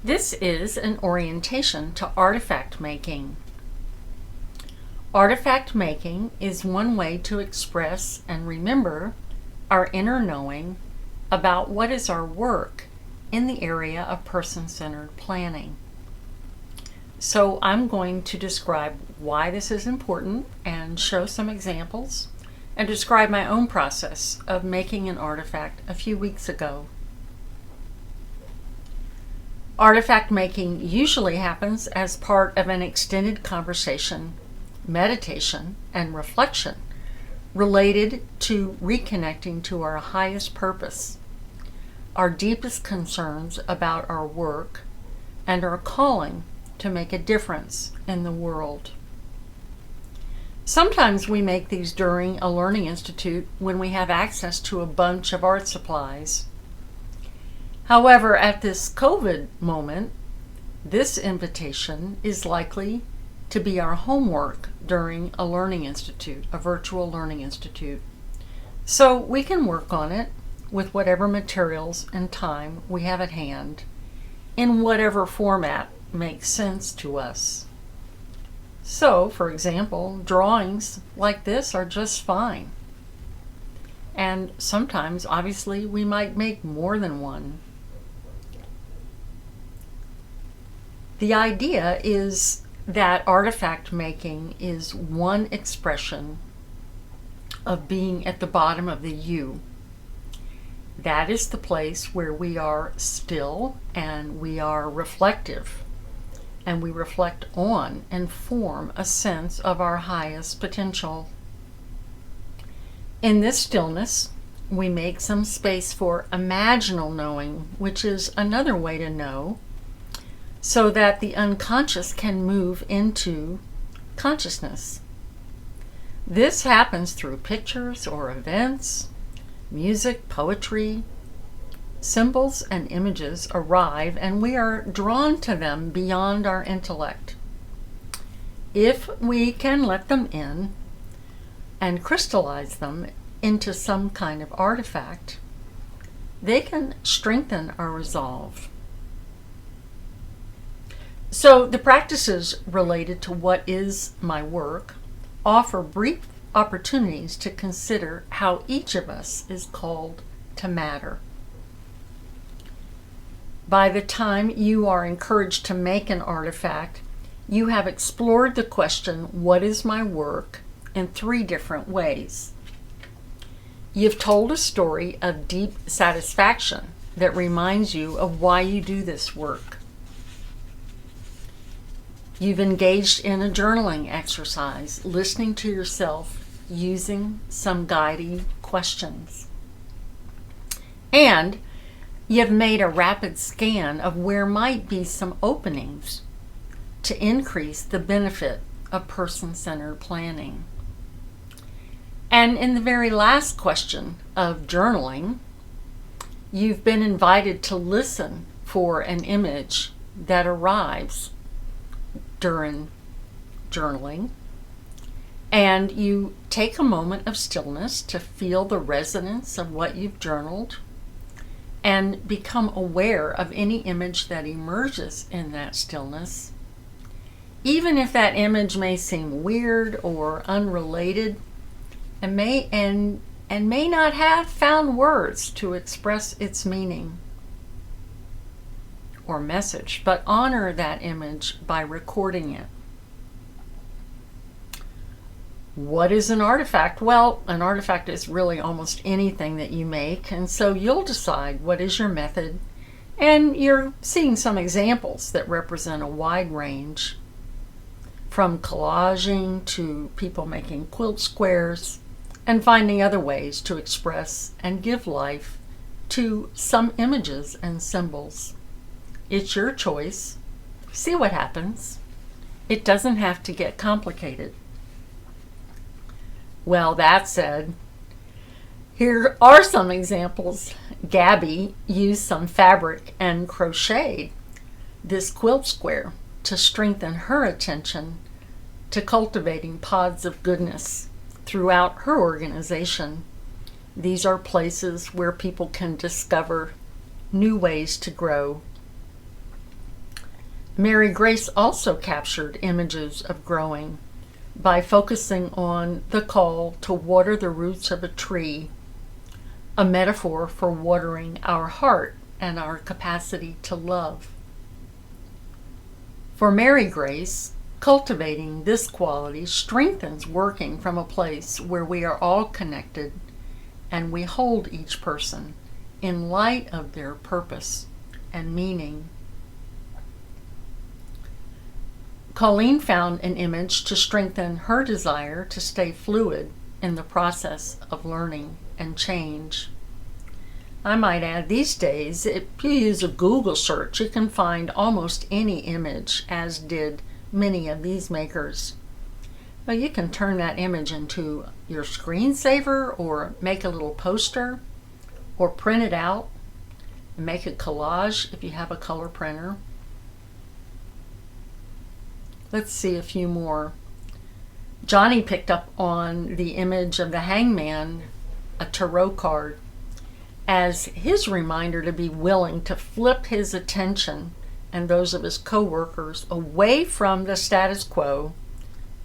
This is an orientation to artifact making. Artifact making is one way to express and remember our inner knowing about what is our work in the area of person-centered planning. So I'm going to describe why this is important and show some examples and describe my own process of making an artifact a few weeks ago. Artifact making usually happens as part of an extended conversation, meditation, and reflection related to reconnecting to our highest purpose, our deepest concerns about our work, and our calling to make a difference in the world. Sometimes we make these during a learning institute when we have access to a bunch of art supplies. However, at this COVID moment, this invitation is likely to be our homework during a learning institute, a virtual learning institute. So we can work on it with whatever materials and time we have at hand, in whatever format makes sense to us. So, for example, drawings like this are just fine. And sometimes, obviously, we might make more than one. The idea is that artifact making is one expression of being at the bottom of the U. That is the place where we are still and we are reflective, and we reflect on and form a sense of our highest potential. In this stillness, we make some space for imaginal knowing, which is another way to know, so that the unconscious can move into consciousness. This happens through pictures or events, music, poetry. Symbols and images arrive and we are drawn to them beyond our intellect. If we can let them in and crystallize them into some kind of artifact, they can strengthen our resolve. So the practices related to what is my work offer brief opportunities to consider how each of us is called to matter. By the time you are encouraged to make an artifact, you have explored the question, what is my work, in 3 different ways. You've told a story of deep satisfaction that reminds you of why you do this work. You've engaged in a journaling exercise, listening to yourself using some guiding questions. And you've made a rapid scan of where might be some openings to increase the benefit of person-centered planning. And in the very last question of journaling, you've been invited to listen for an image that arrives during journaling, and you take a moment of stillness to feel the resonance of what you've journaled and become aware of any image that emerges in that stillness. Even if that image may seem weird or unrelated and may not have found words to express its meaning or message, but honor that image by recording it. What is an artifact? Well, an artifact is really almost anything that you make, and so you'll decide what is your method, and you're seeing some examples that represent a wide range, from collaging to people making quilt squares, and finding other ways to express and give life to some images and symbols. It's your choice. See what happens. It doesn't have to get complicated. Well, that said, here are some examples. Gabby used some fabric and crocheted this quilt square to strengthen her attention to cultivating pods of goodness throughout her organization. These are places where people can discover new ways to grow. Mary Grace also captured images of growing by focusing on the call to water the roots of a tree, a metaphor for watering our heart and our capacity to love. For Mary Grace, cultivating this quality strengthens working from a place where we are all connected and we hold each person in light of their purpose and meaning. Colleen found an image to strengthen her desire to stay fluid in the process of learning and change. I might add, these days, if you use a Google search, you can find almost any image, as did many of these makers. Well, you can turn that image into your screensaver or make a little poster or print it out and make a collage if you have a color printer. Let's see a few more. Johnny picked up on the image of the hangman, a tarot card, as his reminder to be willing to flip his attention and those of his co-workers away from the status quo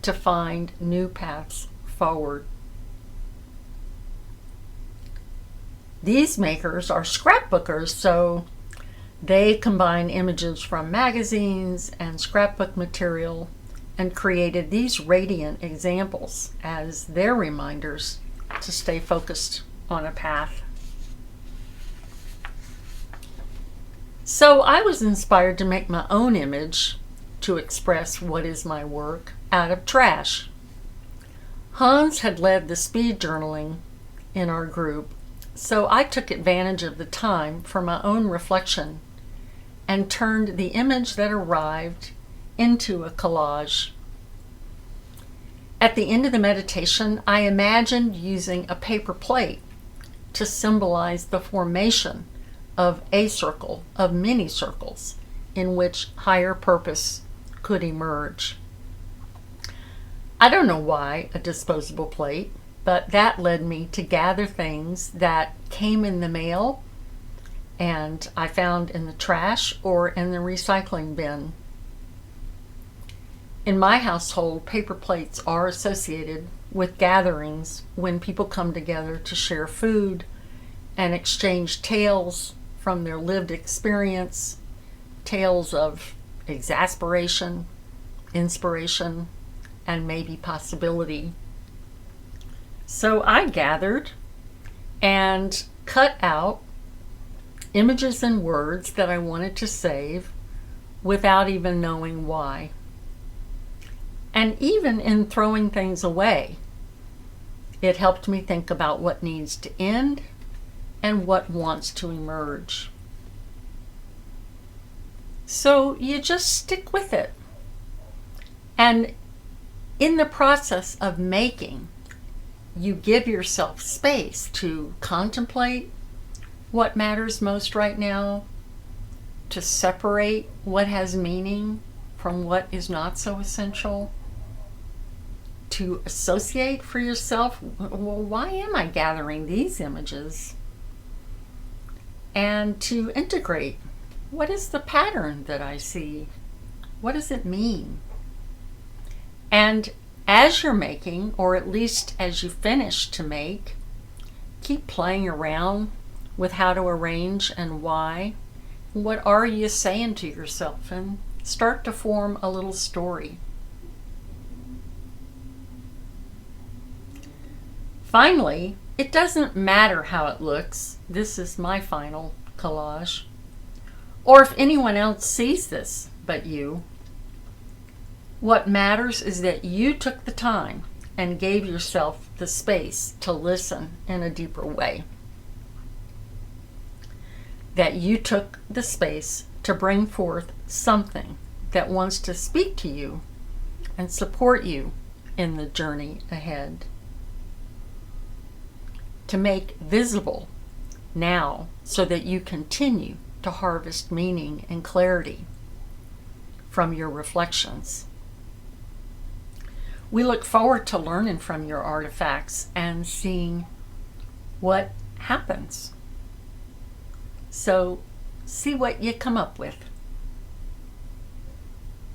to find new paths forward. These makers are scrapbookers, so they combine images from magazines and scrapbook material and created these radiant examples as their reminders to stay focused on a path. So I was inspired to make my own image to express what is my work out of trash. Hans had led the speed journaling in our group, so I took advantage of the time for my own reflection and turned the image that arrived into a collage. At the end of the meditation, I imagined using a paper plate to symbolize the formation of a circle of many circles in which higher purpose could emerge. I don't know why a disposable plate, but that led me to gather things that came in the mail and I found in the trash or in the recycling bin. In my household, paper plates are associated with gatherings when people come together to share food and exchange tales from their lived experience, tales of exasperation, inspiration, and maybe possibility. So I gathered and cut out images and words that I wanted to save without even knowing why. And even in throwing things away, it helped me think about what needs to end and what wants to emerge. So you just stick with it. And in the process of making, you give yourself space to contemplate what matters most right now, to separate what has meaning from what is not so essential, to associate for yourself, well, why am I gathering these images? And to integrate, what is the pattern that I see? What does it mean? And as you're making, or at least as you finish to make, keep playing around with how to arrange and why. What are you saying to yourself? And start to form a little story. Finally, it doesn't matter how it looks. This is my final collage. Or if anyone else sees this but you. What matters is that you took the time and gave yourself the space to listen in a deeper way. That you took the space to bring forth something that wants to speak to you and support you in the journey ahead. To make visible now so that you continue to harvest meaning and clarity from your reflections. We look forward to learning from your artifacts and seeing what happens. So see what you come up with.